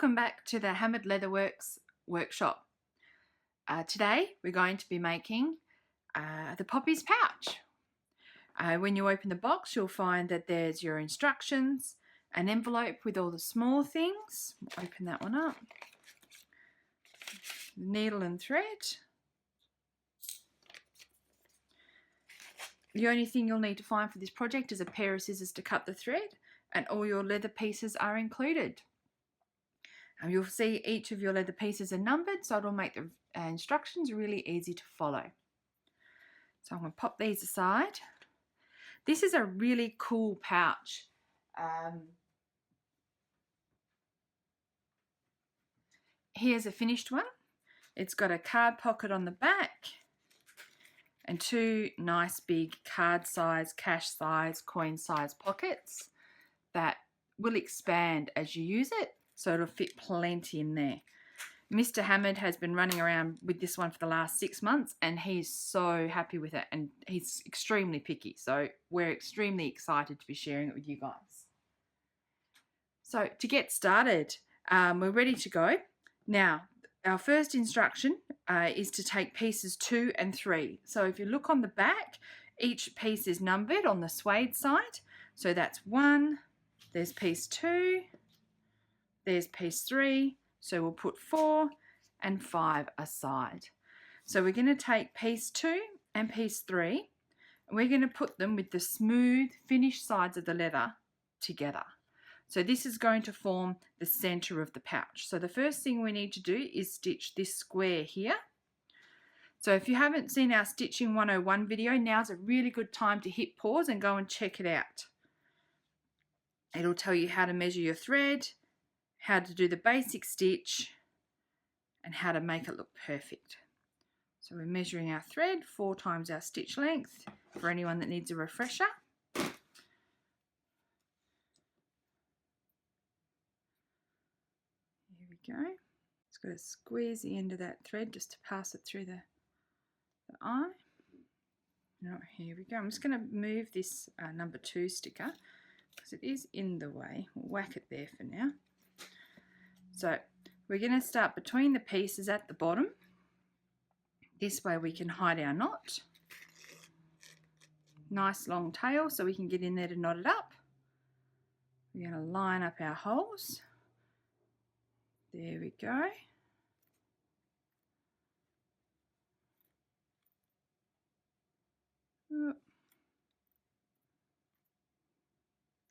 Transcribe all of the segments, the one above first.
Welcome back to the Hammered Leatherworks workshop. Today we're going to be making the Poppy's pouch. When you open the box, you'll find that there's your instructions, an envelope with all the small things. Open that one up. Needle and thread. The only thing you'll need to find for this project is a pair of scissors to cut the thread, and all your leather pieces are included. You'll see each of your leather pieces are numbered, so it'll make the instructions really easy to follow. So I'm going to pop these aside. This is a really cool pouch. Here's a finished one. It's got a card pocket on the back and two nice big card size, cash size, coin size pockets that will expand as you use it. So it'll fit plenty in there. Mr. Hammered has been running around with this one for the last 6 months and he's so happy with it, and he's extremely picky. So we're extremely excited to be sharing it with you guys. So to get started, we're ready to go. Now, our first instruction is to take pieces 2 and 3. So if you look on the back, each piece is numbered on the suede side. So that's 1, there's piece 2, there's piece 3, so we'll put 4 and 5 aside. So we're going to take piece 2 and piece 3, and we're going to put them with the smooth finished sides of the leather together. So this is going to form the center of the pouch. So the first thing we need to do is stitch this square here. So if you haven't seen our Stitching 101 video, now's a really good time to hit pause and go and check it out. It'll tell you how to measure your thread, how to do the basic stitch, and how to make it look perfect. So we're measuring our thread 4 times our stitch length for anyone that needs a refresher. Here we go. Just got to squeeze the end of that thread just to pass it through the eye. Now, here we go. I'm just going to move this number 2 sticker because it is in the way. We'll whack it there for now. So we're going to start between the pieces at the bottom. This way we can hide our knot. Nice long tail so we can get in there to knot it up. We're going to line up our holes. There we go.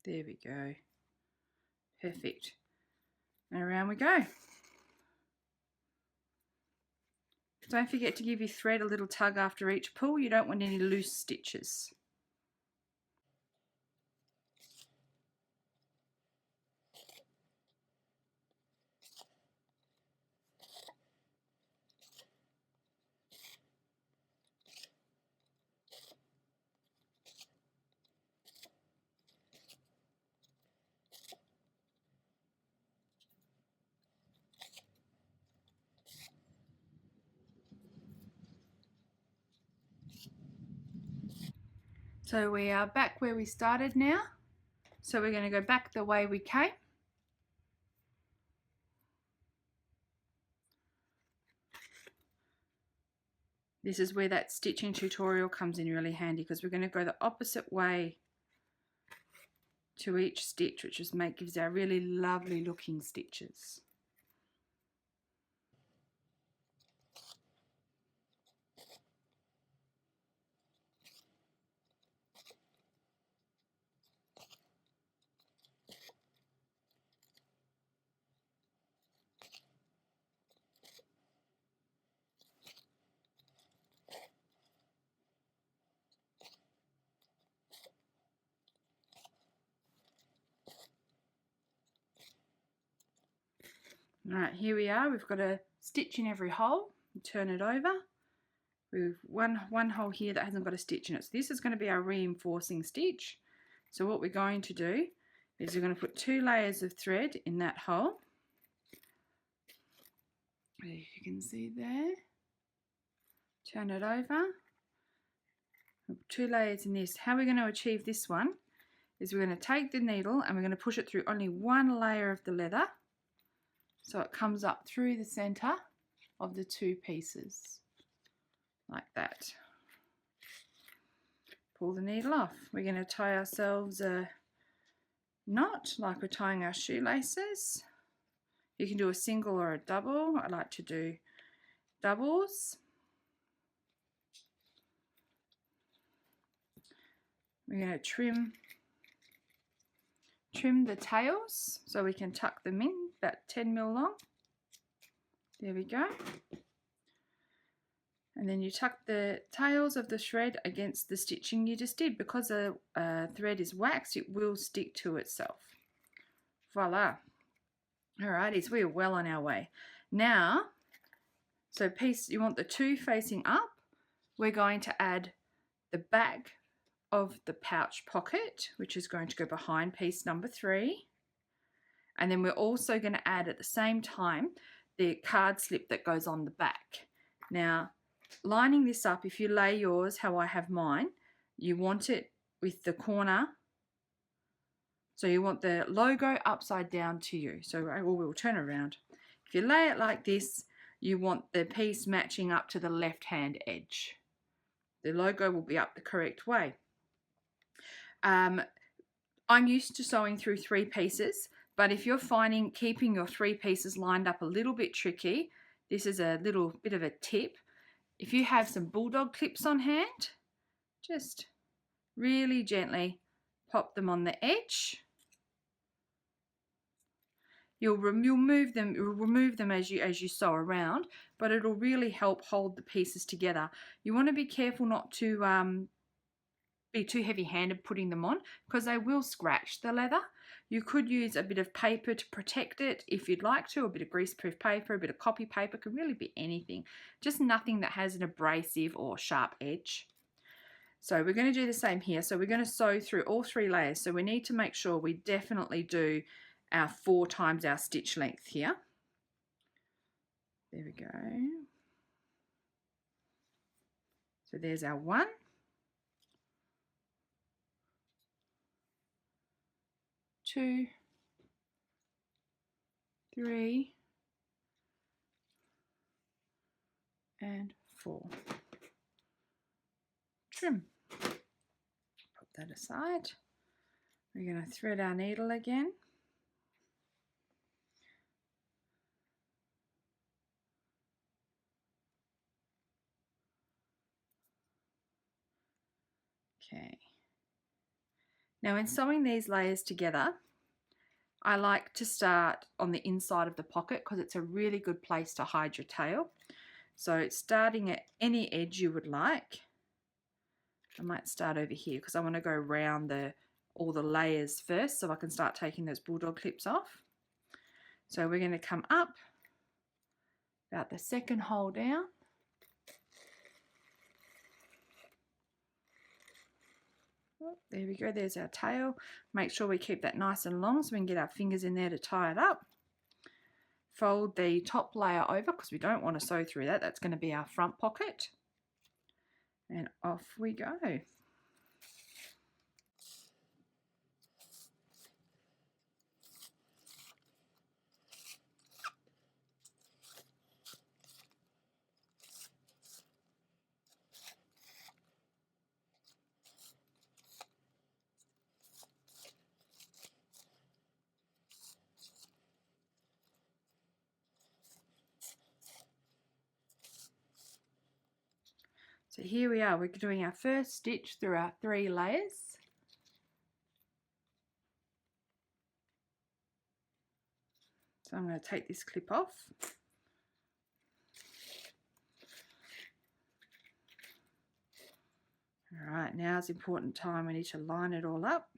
There we go. Perfect. And around we go. Don't forget to give your thread a little tug after each pull. You don't want any loose stitches. So we are back where we started now. So we're going to go back the way we came. This is where that stitching tutorial comes in really handy, because we're going to go the opposite way to each stitch, which just gives our really lovely looking stitches. Alright, here we are. We've got a stitch in every hole. Turn it over. We've one hole here that hasn't got a stitch in it. So this is going to be our reinforcing stitch. So what we're going to do is we're going to put 2 layers of thread in that hole. If you can see there. Turn it over. 2 layers in this. How we're going to achieve this one is we're going to take the needle and we're going to push it through only 1 layer of the leather. So it comes up through the center of the two pieces, like that. Pull the needle off. We're going to tie ourselves a knot like we're tying our shoelaces. You can do a single or a double. I like to do doubles. We're going to trim the tails so we can tuck them in about 10 mil long. There we go. And then you tuck the tails of the thread against the stitching you just did. Because the thread is waxed, it will stick to itself. Voila. Alrighty, so we are well on our way. Now, so piece, you want the two facing up. We're going to add the back of the pouch pocket, which is going to go behind piece number 3. And then we're also going to add at the same time the card slip that goes on the back. Now, lining this up, if you lay yours how I have mine, you want it with the corner. So you want the logo upside down to you. So we'll turn around. If you lay it like this, you want the piece matching up to the left-hand edge. The logo will be up the correct way. I'm used to sewing through 3 pieces, but if you're finding keeping your 3 pieces lined up a little bit tricky, this is a little bit of a tip. If you have some bulldog clips on hand, just really gently pop them on the edge. You'll remove them as you sew around, but it'll really help hold the pieces together. You want to be careful not to be too heavy-handed putting them on, because they will scratch the leather. You could use a bit of paper to protect it if you'd like to, a bit of greaseproof paper, a bit of copy paper, could really be anything. Just nothing that has an abrasive or sharp edge. So we're going to do the same here. So we're going to sew through all 3 layers. So we need to make sure we definitely do our 4 times our stitch length here. There we go. So there's our 1. 2, 3, and 4. Trim. Put that aside. We're going to thread our needle again. Okay. Now in sewing these layers together, I like to start on the inside of the pocket because it's a really good place to hide your tail. So starting at any edge you would like. I might start over here because I want to go around all the layers first so I can start taking those bulldog clips off. So we're going to come up about the 2nd hole down. There we go, there's our tail. Make sure we keep that nice and long so we can get our fingers in there to tie it up. Fold the top layer over because we don't want to sew through that. That's going to be our front pocket. And off we go. So here we are, we're doing our first stitch through our 3 layers. So I'm going to take this clip off. Alright, now's the important time. We need to line it all up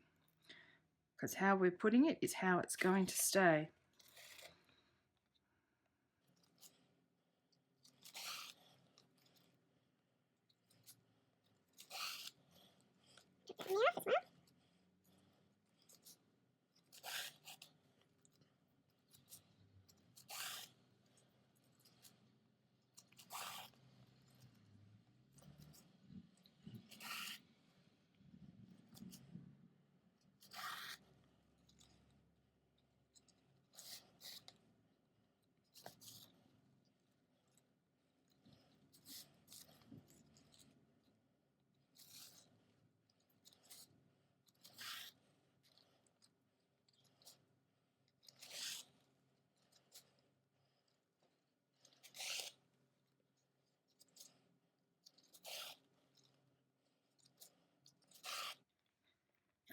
because how we're putting it is how it's going to stay.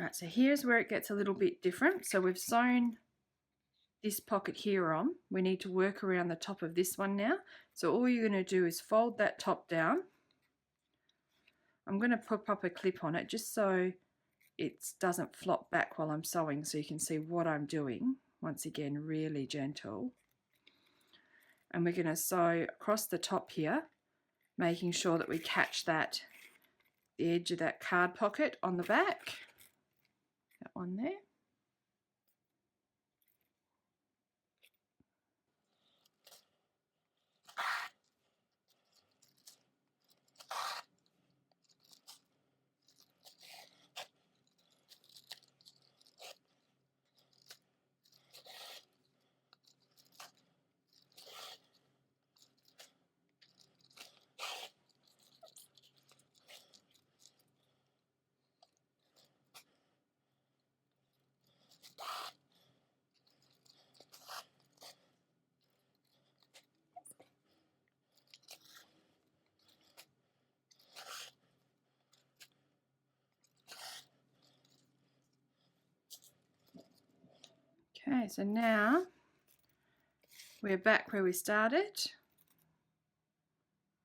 Alright, so here's where it gets a little bit different. So we've sewn this pocket here on. We need to work around the top of this one now. So all you're going to do is fold that top down. I'm going to pop up a clip on it just so it doesn't flop back while I'm sewing, so you can see what I'm doing. Once again, really gentle. And we're going to sew across the top here, making sure that we catch that, the edge of that card pocket on the back. That one there. Okay, so now we're back where we started.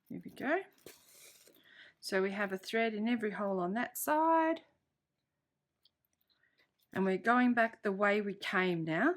Here we go. So we have a thread in every hole on that side. And we're going back the way we came now.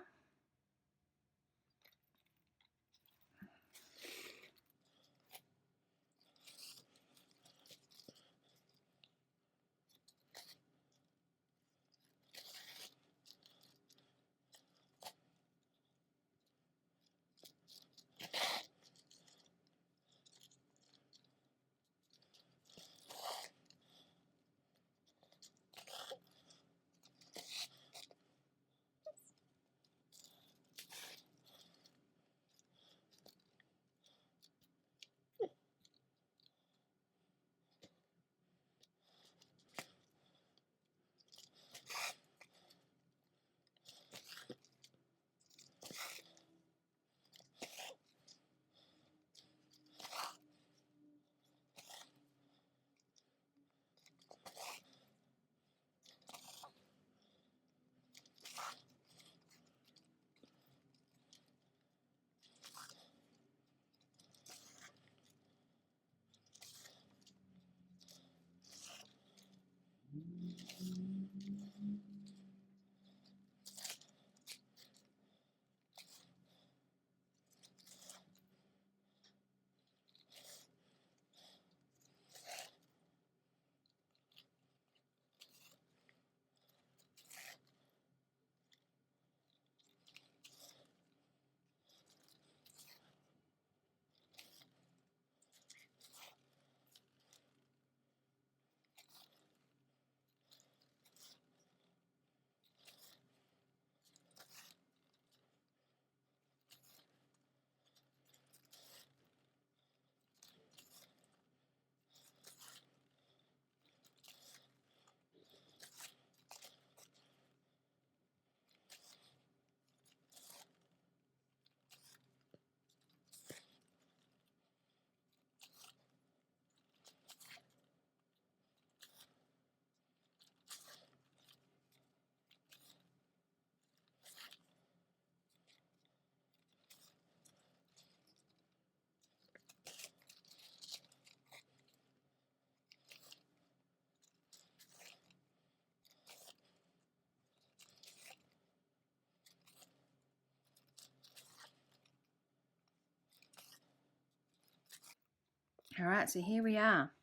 All right, so here we are.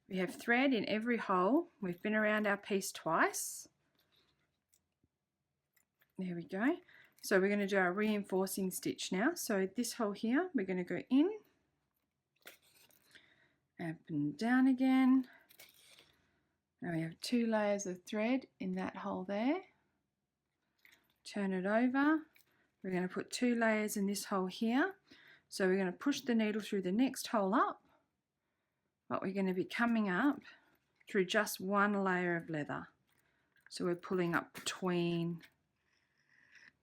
We have thread in every hole. We've been around our piece twice. There we go. So we're going to do our reinforcing stitch now. So this hole here, we're going to go in, up and down again. Now we have 2 layers of thread in that hole there. Turn it over. We're going to put 2 layers in this hole here. So we're going to push the needle through the next hole up, but we're going to be coming up through just 1 layer of leather. So we're pulling up between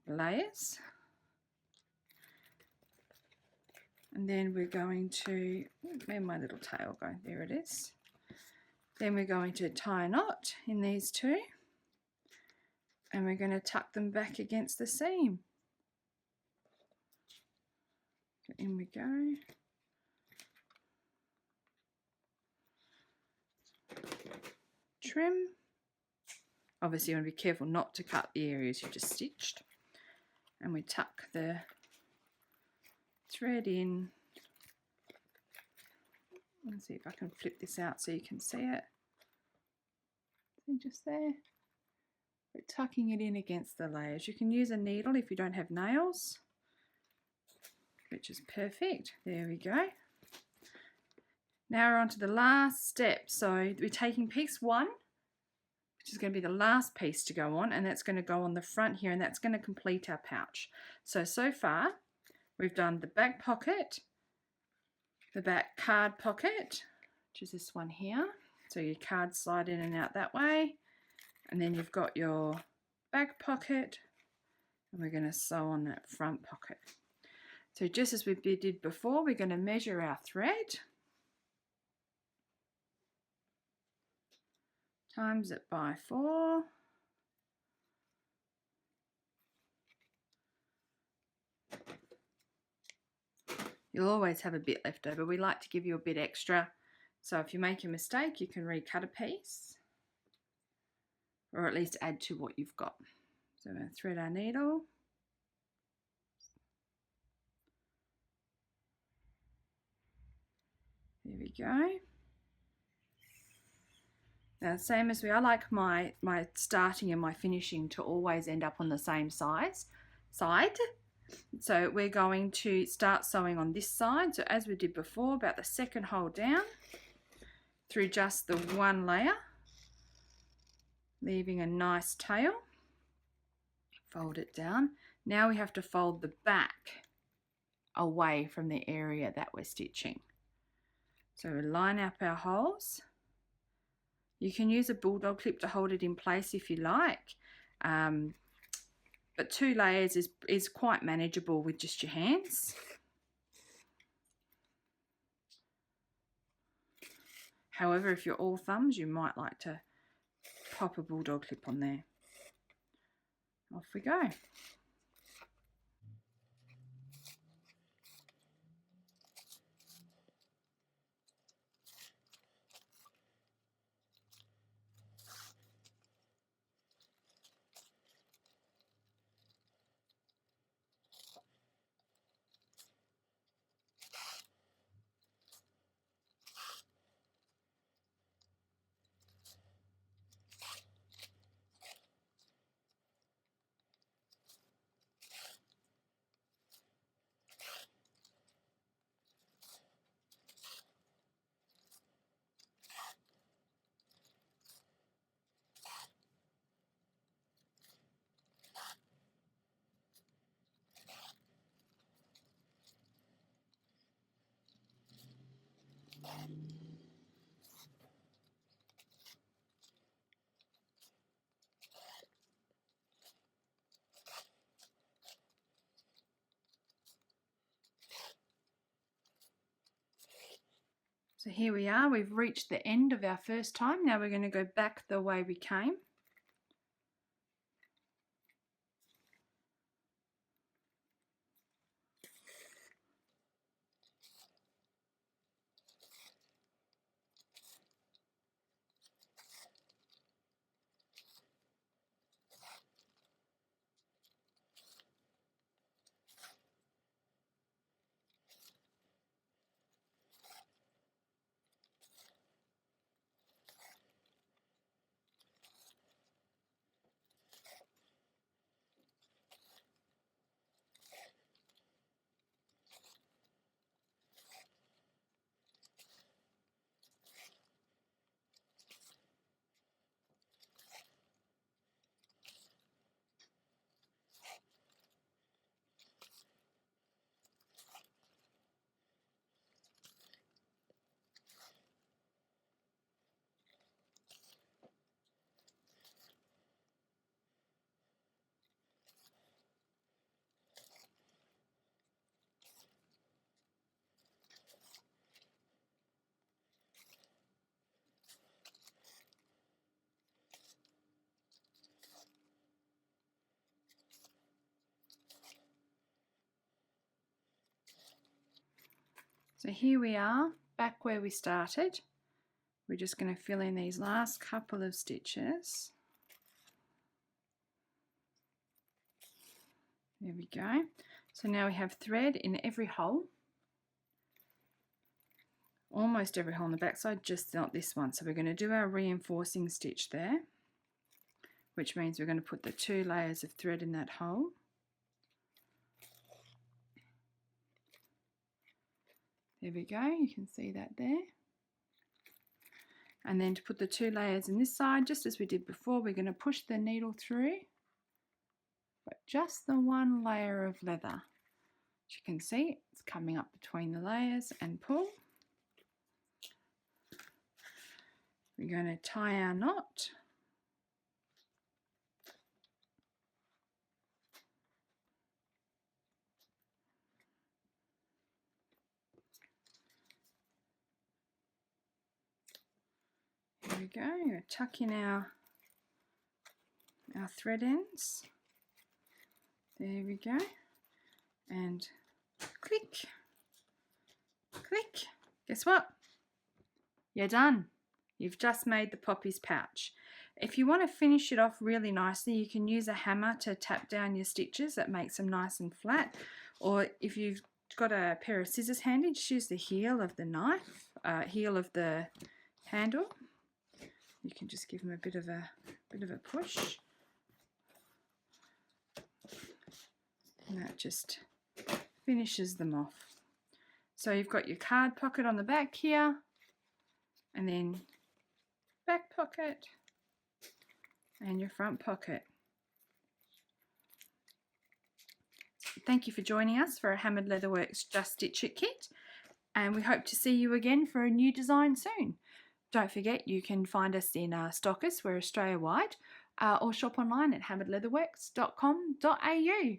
layers. And then we're going to, where's my little tail go? There it is. Then we're going to tie a knot in these 2. And we're going to tuck them back against the seam. So in we go. Trim. Obviously you want to be careful not to cut the areas you've just stitched. And we tuck the thread in. Let's see if I can flip this out so you can see it. See, just there. We're tucking it in against the layers. You can use a needle if you don't have nails, which is perfect. There we go. Now we're on to the last step. So we're taking piece 1, which is going to be the last piece to go on, and that's going to go on the front here, and that's going to complete our pouch. So far we've done the back pocket, the back card pocket, which is this one here. So your cards slide in and out that way. And then you've got your back pocket, and we're going to sew on that front pocket. So just as we did before, we're going to measure our thread, times it by 4. You'll always have a bit left over. We like to give you a bit extra. So if you make a mistake, you can recut a piece, or at least add to what you've got. So we're going to thread our needle. There we go. Now, same as I like my starting and my finishing to always end up on the same side. So we're going to start sewing on this side. So as we did before, about the second hole down through just the one layer, leaving a nice tail. Fold it down. Now we have to fold the back away from the area that we're stitching. So we line up our holes. You can use a bulldog clip to hold it in place if you like, but 2 layers is quite manageable with just your hands. However, if you're all thumbs, you might like to pop a bulldog clip on there. Off we go. So here we are, we've reached the end of our first time. Now we're going to go back the way we came. So here we are, back where we started. We're just going to fill in these last couple of stitches. There we go. So now we have thread in every hole. Almost every hole on the back side, just not this one. So we're going to do our reinforcing stitch there, which means we're going to put the 2 layers of thread in that hole. There we go, you can see that there. And then to put the 2 layers in this side, just as we did before, we're going to push the needle through, but just the 1 layer of leather. As you can see, it's coming up between the layers and pull. We're going to tie our knot. There we go, we're tuck in our thread ends. There we go, and click, click. Guess what? You're done. You've just made the poppies pouch. If you want to finish it off really nicely, you can use a hammer to tap down your stitches. That makes them nice and flat. Or if you've got a pair of scissors handy, just use the heel of the knife, heel of the handle. You can just give them a bit of a push, and that just finishes them off. So you've got your card pocket on the back here, and then back pocket and your front pocket. Thank you for joining us for a Hammered Leatherworks Just Stitch It kit, and we hope to see you again for a new design soon. Don't forget, you can find us in Stockers, we're Australia-wide, or shop online at hammeredleatherworks.com.au.